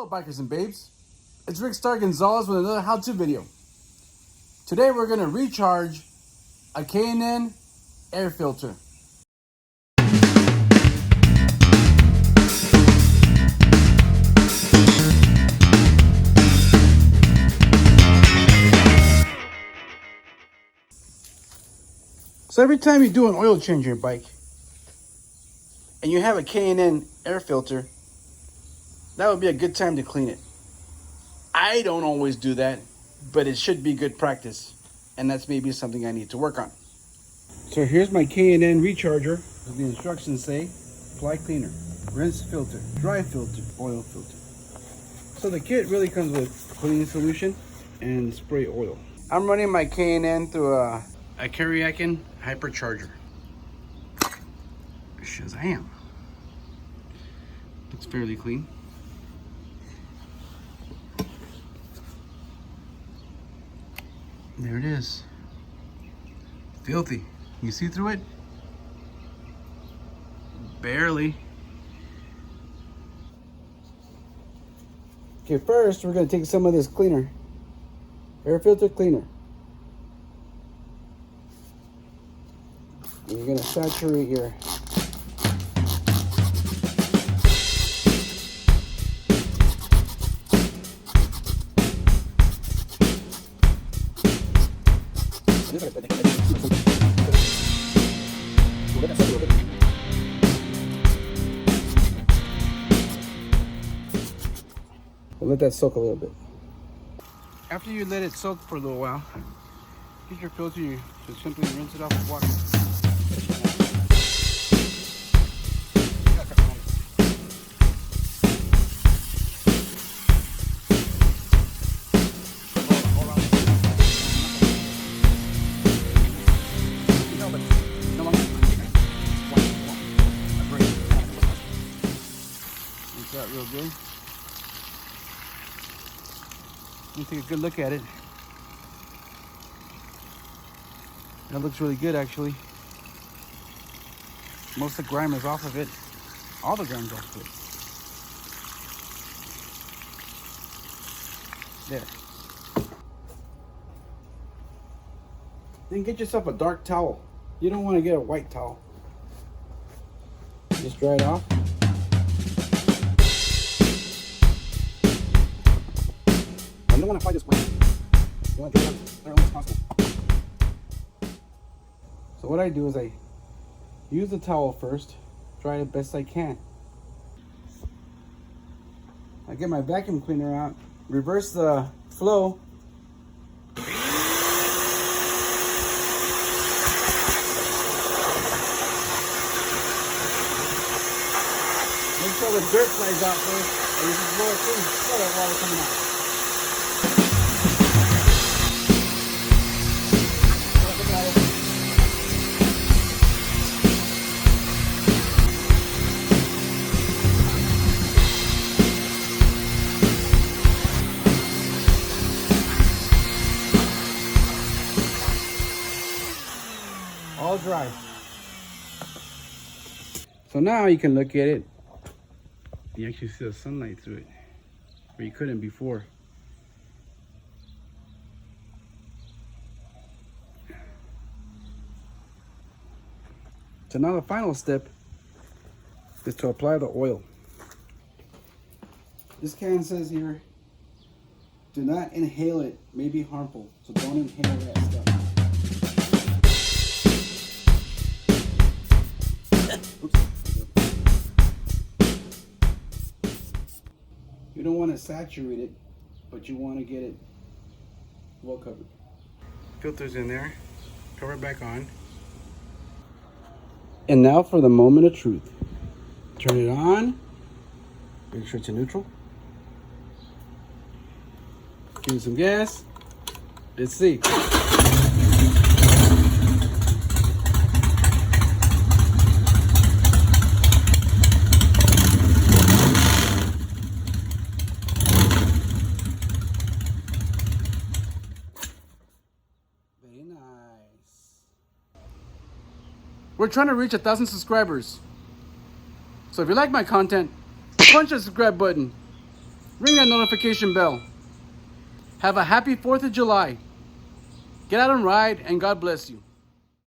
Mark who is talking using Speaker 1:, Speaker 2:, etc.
Speaker 1: Hello bikers and babes, it's Rick Star Gonzalez with another how-to video. Today we're going to recharge a K&N air filter. So every time you do an oil change on your bike and you have a K&N air filter, that would be a good time to clean it. I don't always do that, but it should be good practice, and that's maybe something I need to work on. So here's my K&N recharger. As the instructions say, apply cleaner, rinse filter, dry filter, oil filter. So the kit really comes with cleaning solution and spray oil. I'm running my K&N through a Karayakin hypercharger. Shazam! It's fairly clean. There it is. Filthy. You see through it? Barely. Okay, first we're going to take some of this cleaner. Air filter cleaner. And you're going to saturate your let that soak a little bit. After you let it soak for a little while, use your filter to simply rinse it off with water. Rinse that real good. Let me take a good look at it. That looks really good, actually. Most of the grime is off of it. All the grime's off of it. There. Then get yourself a dark towel. You don't want to get a white towel. Just dry it off. You don't want to apply this way. You want to dry it as thoroughly as possible. So what I do is I use the towel first, dry it best I can. I get my vacuum cleaner out, reverse the flow. Make sure the dirt flies out first, and you just blow it through, feel that water coming out. All dry. So now you can look at it. You actually see the sunlight through it, where you couldn't before. So now the final step is to apply the oil. This can says here, do not inhale it, may be harmful, so don't inhale that stuff. You don't want to saturate it, but you want to get it well covered. Filter's in there, cover it back on. And now for the moment of truth. Turn it on, make sure it's in neutral. Give it some gas. Let's see. Very nice. We're trying to reach 1,000 subscribers. So if you like my content, punch the subscribe button. Ring that notification bell. Have a happy 4th of July. Get out and ride, and God bless you.